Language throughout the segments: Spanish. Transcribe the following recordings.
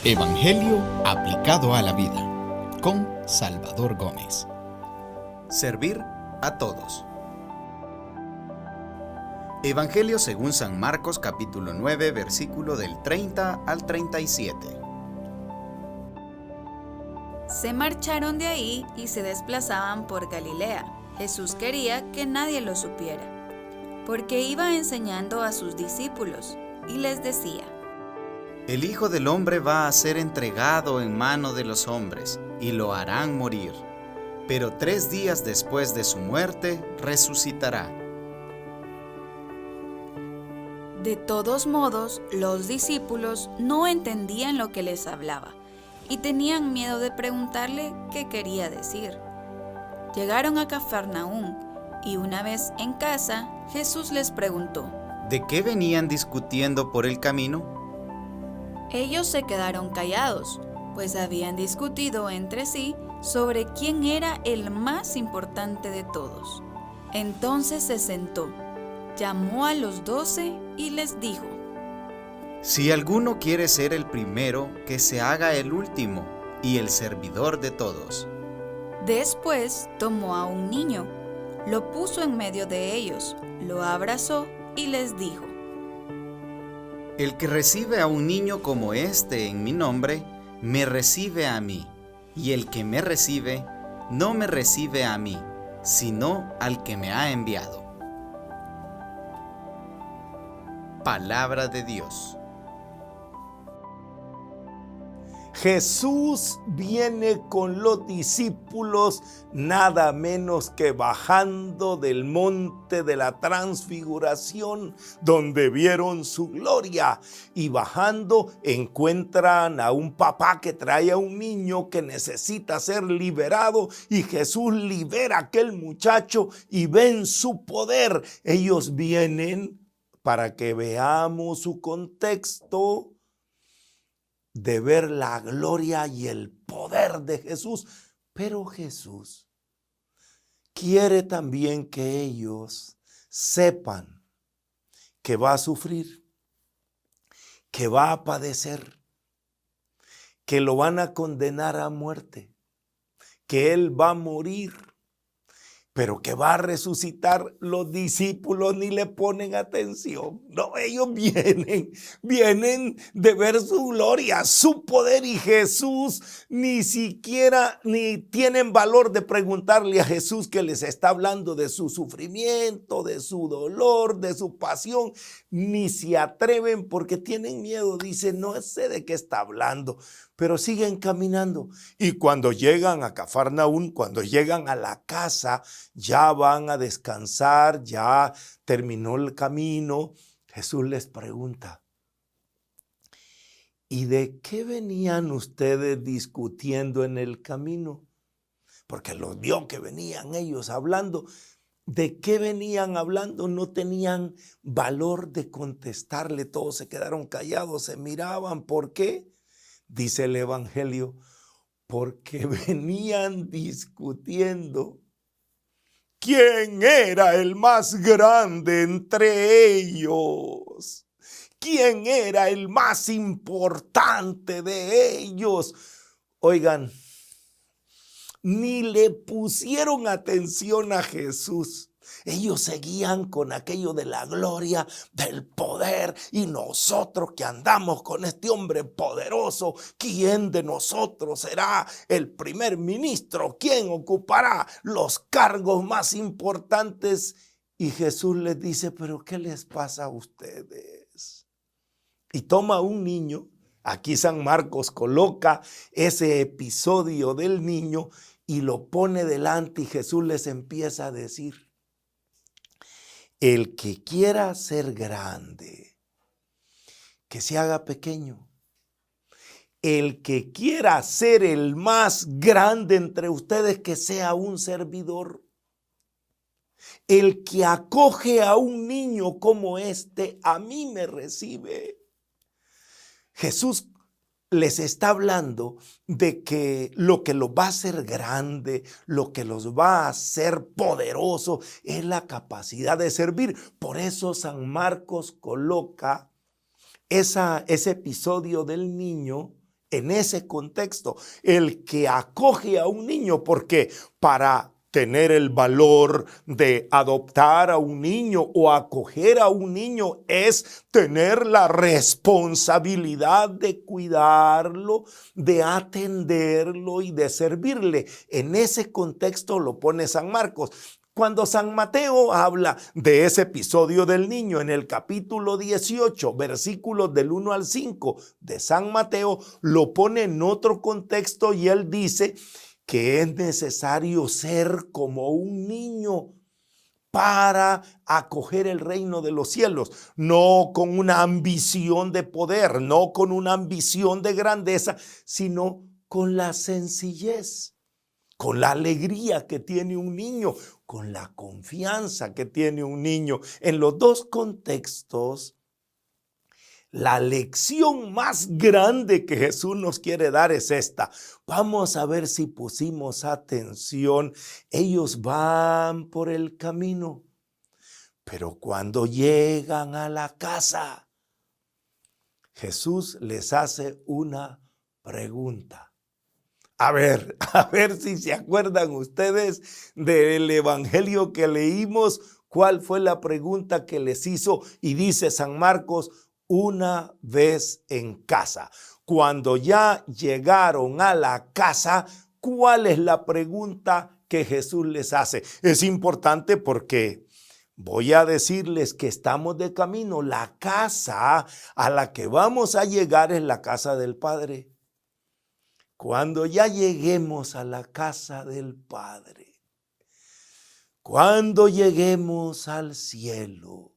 Evangelio aplicado a la vida, con Salvador Gómez. Servir a todos. Evangelio según San Marcos, capítulo 9, versículo del 30 al 37. Se marcharon de ahí y se desplazaban por Galilea. Jesús quería que nadie lo supiera, porque iba enseñando a sus discípulos y les decía: El Hijo del Hombre va a ser entregado en mano de los hombres, y lo harán morir, pero 3 días después de su muerte resucitará. De todos modos, los discípulos no entendían lo que les hablaba y tenían miedo de preguntarle qué quería decir. Llegaron a Cafarnaúm y una vez en casa, Jesús les preguntó: ¿De qué venían discutiendo por el camino? Ellos se quedaron callados, pues habían discutido entre sí sobre quién era el más importante de todos. Entonces se sentó, llamó a los 12 y les dijo: Si alguno quiere ser el primero, que se haga el último y el servidor de todos. Después tomó a un niño, lo puso en medio de ellos, lo abrazó y les dijo: El que recibe a un niño como este en mi nombre, me recibe a mí, y el que me recibe, no me recibe a mí, sino al que me ha enviado. Palabra de Dios. Jesús viene con los discípulos nada menos que bajando del monte de la transfiguración, donde vieron su gloria, y bajando encuentran a un papá que trae a un niño que necesita ser liberado, y Jesús libera a aquel muchacho y ven su poder. Ellos vienen para que veamos su contexto de ver la gloria y el poder de Jesús. Pero Jesús quiere también que ellos sepan que va a sufrir, que va a padecer, que lo van a condenar a muerte, que Él va a morir, pero que va a resucitar. Los discípulos ni le ponen atención. No, ellos vienen de ver su gloria, su poder, y Jesús ni siquiera ni tienen valor de preguntarle a Jesús, que les está hablando de su sufrimiento, de su dolor, de su pasión. Ni se atreven porque tienen miedo. Dicen: no sé de qué está hablando. Pero siguen caminando, y cuando llegan a Cafarnaúm, cuando llegan a la casa, ya van a descansar, ya terminó el camino. Jesús les pregunta: ¿y de qué venían ustedes discutiendo en el camino? Porque los vio que venían ellos hablando. ¿De qué venían hablando? No tenían valor de contestarle. Todos se quedaron callados, se miraban. ¿Por qué? Dice el Evangelio: porque venían discutiendo quién era el más grande entre ellos, quién era el más importante de ellos. Oigan, ni le pusieron atención a Jesús. Ellos seguían con aquello de la gloria, del poder, y nosotros que andamos con este hombre poderoso, ¿quién de nosotros será el primer ministro? ¿Quién ocupará los cargos más importantes? Y Jesús les dice: ¿pero qué les pasa a ustedes? Y toma un niño. Aquí San Marcos coloca ese episodio del niño y lo pone delante, y Jesús les empieza a decir: el que quiera ser grande, que se haga pequeño. El que quiera ser el más grande entre ustedes, que sea un servidor. El que acoge a un niño como este, a mí me recibe. Jesús les está hablando de que lo que los va a hacer grande, lo que los va a hacer poderoso, es la capacidad de servir. Por eso San Marcos coloca ese episodio del niño En ese contexto, el que acoge a un niño, porque para tener el valor de adoptar a un niño o acoger a un niño es tener la responsabilidad de cuidarlo, de atenderlo y de servirle. En ese contexto lo pone San Marcos. Cuando San Mateo habla de ese episodio del niño en el capítulo 18, versículos del 1 al 5 de San Mateo, lo pone en otro contexto y él dice que es necesario ser como un niño para acoger el reino de los cielos, no con una ambición de poder, no con una ambición de grandeza, sino con la sencillez, con la alegría que tiene un niño, con la confianza que tiene un niño. En los dos contextos, la lección más grande que Jesús nos quiere dar es esta. Vamos a ver si pusimos atención. Ellos van por el camino, pero cuando llegan a la casa, Jesús les hace una pregunta. A ver si se acuerdan ustedes del evangelio que leímos, cuál fue la pregunta que les hizo. Y dice San Marcos, una vez en casa. Cuando ya llegaron a la casa, ¿cuál es la pregunta que Jesús les hace? Es importante porque voy a decirles que estamos de camino. La casa a la que vamos a llegar es la casa del Padre. Cuando ya lleguemos a la casa del Padre, cuando lleguemos al cielo,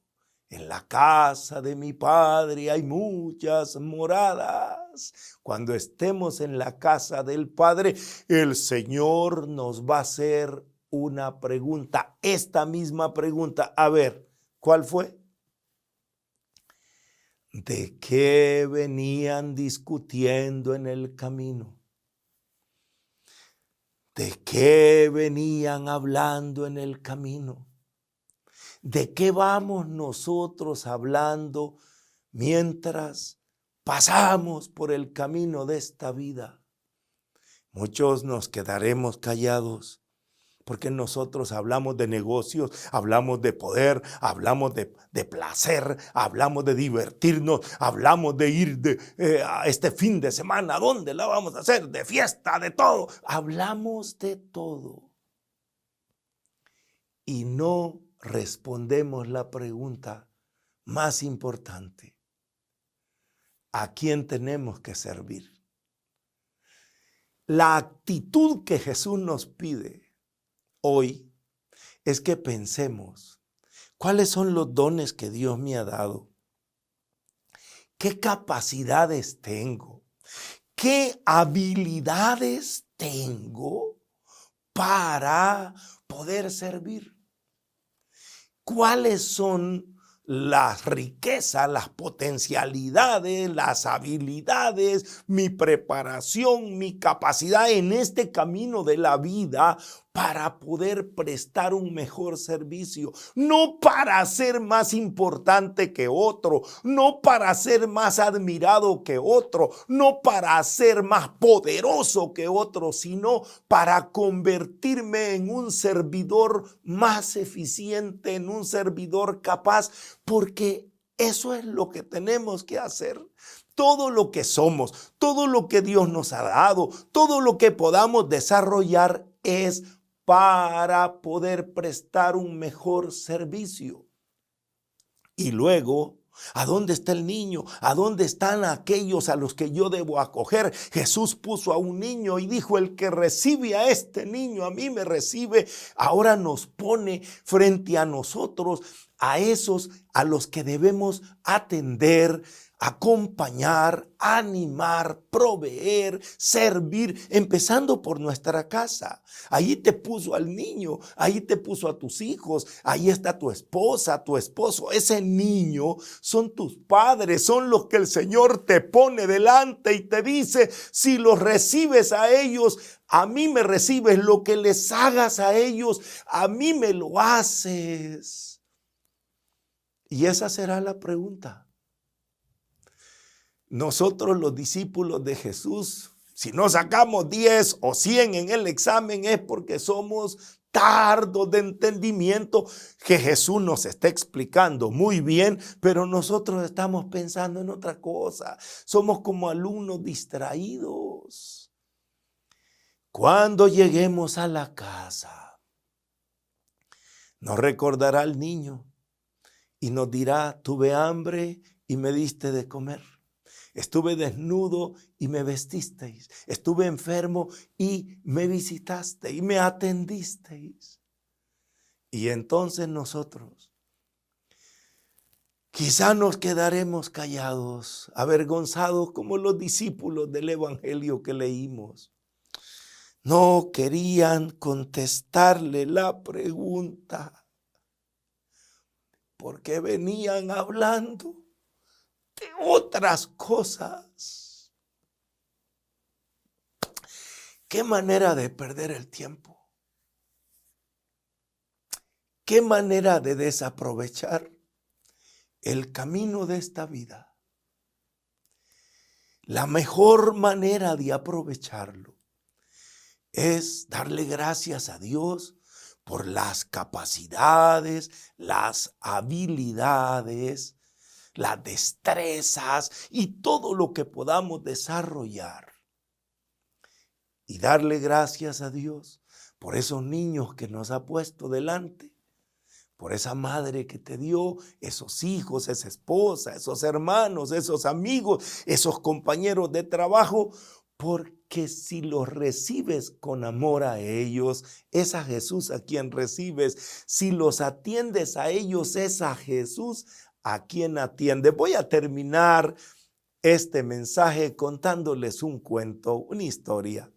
en la casa de mi Padre hay muchas moradas. Cuando estemos en la casa del Padre, el Señor nos va a hacer una pregunta. Esta misma pregunta, a ver, ¿cuál fue? ¿De qué venían discutiendo en el camino? ¿De qué venían hablando en el camino? ¿De qué vamos nosotros hablando mientras pasamos por el camino de esta vida? Muchos nos quedaremos callados porque nosotros hablamos de negocios, hablamos de poder, hablamos de placer, hablamos de divertirnos, hablamos de ir a este fin de semana. ¿A dónde la vamos a hacer? De fiesta, de todo. Hablamos de todo. Y no respondemos la pregunta más importante. ¿A quién tenemos que servir? La actitud que Jesús nos pide hoy es que pensemos, ¿cuáles son los dones que Dios me ha dado? ¿Qué capacidades tengo? ¿Qué habilidades tengo para poder servir? ¿Cuáles son las riquezas, las potencialidades, las habilidades, mi preparación, mi capacidad en este camino de la vida para poder prestar un mejor servicio? No para ser más importante que otro, no para ser más admirado que otro, no para ser más poderoso que otro, sino para convertirme en un servidor más eficiente, en un servidor capaz, porque eso es lo que tenemos que hacer. Todo lo que somos, todo lo que Dios nos ha dado, todo lo que podamos desarrollar es para poder prestar un mejor servicio. Y luego, ¿a dónde está el niño? ¿A dónde están aquellos a los que yo debo acoger? Jesús puso a un niño y dijo, el que recibe a este niño, a mí me recibe. Ahora nos pone frente a nosotros a esos a los que debemos atender, acompañar, animar, proveer, servir, empezando por nuestra casa. Ahí te puso al niño, ahí te puso a tus hijos, ahí está tu esposa, tu esposo. Ese niño son tus padres, son los que el Señor te pone delante y te dice, si los recibes a ellos, a mí me recibes. Lo que les hagas a ellos, a mí me lo haces. Y esa será la pregunta. Nosotros los discípulos de Jesús, si no sacamos 10 o 100 en el examen es porque somos tardos de entendimiento, que Jesús nos está explicando muy bien, pero nosotros estamos pensando en otra cosa. Somos como alumnos distraídos. Cuando lleguemos a la casa, nos recordará el niño y nos dirá: tuve hambre y me diste de comer. Estuve desnudo y me vestisteis. Estuve enfermo y me visitasteis y me atendisteis. Y entonces nosotros quizá nos quedaremos callados, avergonzados como los discípulos del evangelio que leímos. No querían contestarle la pregunta porque venían hablando de otras cosas. Qué manera de perder el tiempo. Qué manera de desaprovechar el camino de esta vida. La mejor manera de aprovecharlo es darle gracias a Dios por las capacidades, las habilidades, las destrezas y todo lo que podamos desarrollar. Y darle gracias a Dios por esos niños que nos ha puesto delante, por esa madre que te dio, esos hijos, esa esposa, esos hermanos, esos amigos, esos compañeros de trabajo, porque si los recibes con amor a ellos, es a Jesús a quien recibes. Si los atiendes a ellos, es a Jesús a quien atiende. Voy a terminar este mensaje contándoles un cuento, una historia.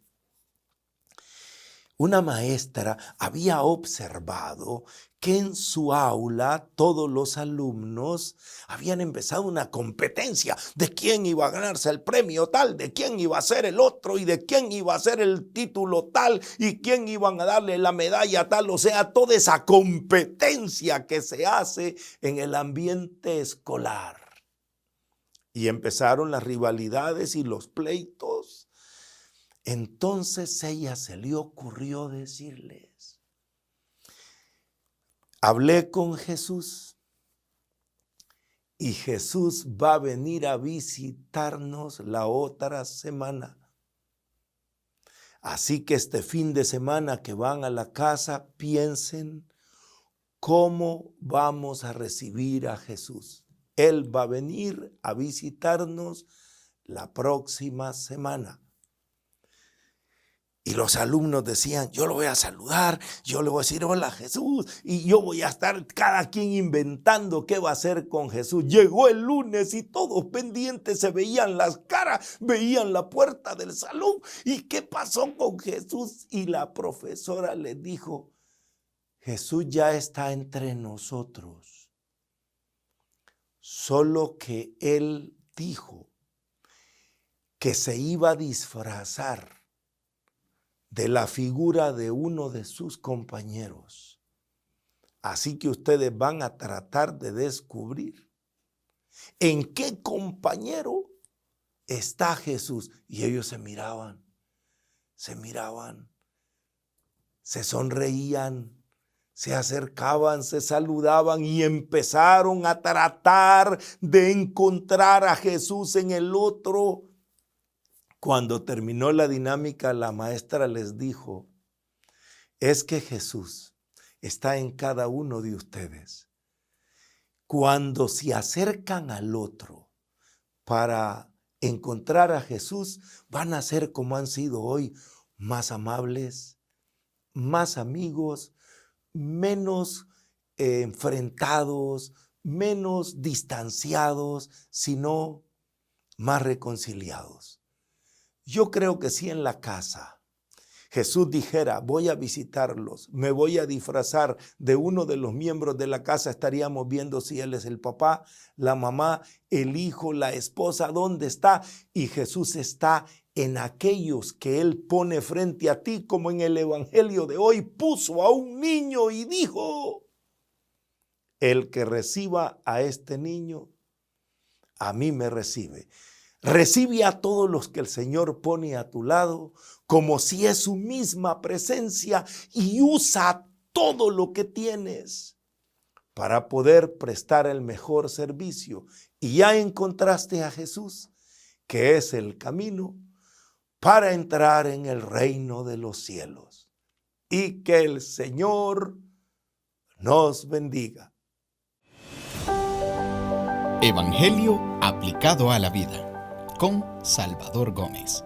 Una maestra había observado que en su aula todos los alumnos habían empezado una competencia de quién iba a ganarse el premio tal, de quién iba a ser el otro y de quién iba a ser el título tal y quién iban a darle la medalla tal. O sea, toda esa competencia que se hace en el ambiente escolar. Y empezaron las rivalidades y los pleitos. Entonces ella se le ocurrió decirles: hablé con Jesús y Jesús va a venir a visitarnos la otra semana. Así que este fin de semana que van a la casa, piensen cómo vamos a recibir a Jesús. Él va a venir a visitarnos la próxima semana. Y los alumnos decían: yo lo voy a saludar, yo le voy a decir hola Jesús, y yo voy a estar cada quien inventando qué va a hacer con Jesús. Llegó el lunes y todos pendientes se veían las caras, veían la puerta del salón. ¿Y qué pasó con Jesús? Y la profesora les dijo: Jesús ya está entre nosotros, solo que él dijo que se iba a disfrazar de la figura de uno de sus compañeros. Así que ustedes van a tratar de descubrir en qué compañero está Jesús. Y ellos se miraban, se sonreían, se acercaban, se saludaban y empezaron a tratar de encontrar a Jesús en el otro. Cuando terminó la dinámica, la maestra les dijo: es que Jesús está en cada uno de ustedes. Cuando se acercan al otro para encontrar a Jesús, van a ser como han sido hoy, más amables, más amigos, menos enfrentados, menos distanciados, sino más reconciliados. Yo creo que si en la casa Jesús dijera: voy a visitarlos, me voy a disfrazar de uno de los miembros de la casa, estaríamos viendo si él es el papá, la mamá, el hijo, la esposa, ¿dónde está? Y Jesús está en aquellos que él pone frente a ti, como en el evangelio de hoy, puso a un niño y dijo: el que reciba a este niño, a mí me recibe. Recibe a todos los que el Señor pone a tu lado como si es su misma presencia y usa todo lo que tienes para poder prestar el mejor servicio. Y ya encontraste a Jesús, que es el camino para entrar en el reino de los cielos. Y que el Señor nos bendiga. Evangelio aplicado a la vida con Salvador Gómez.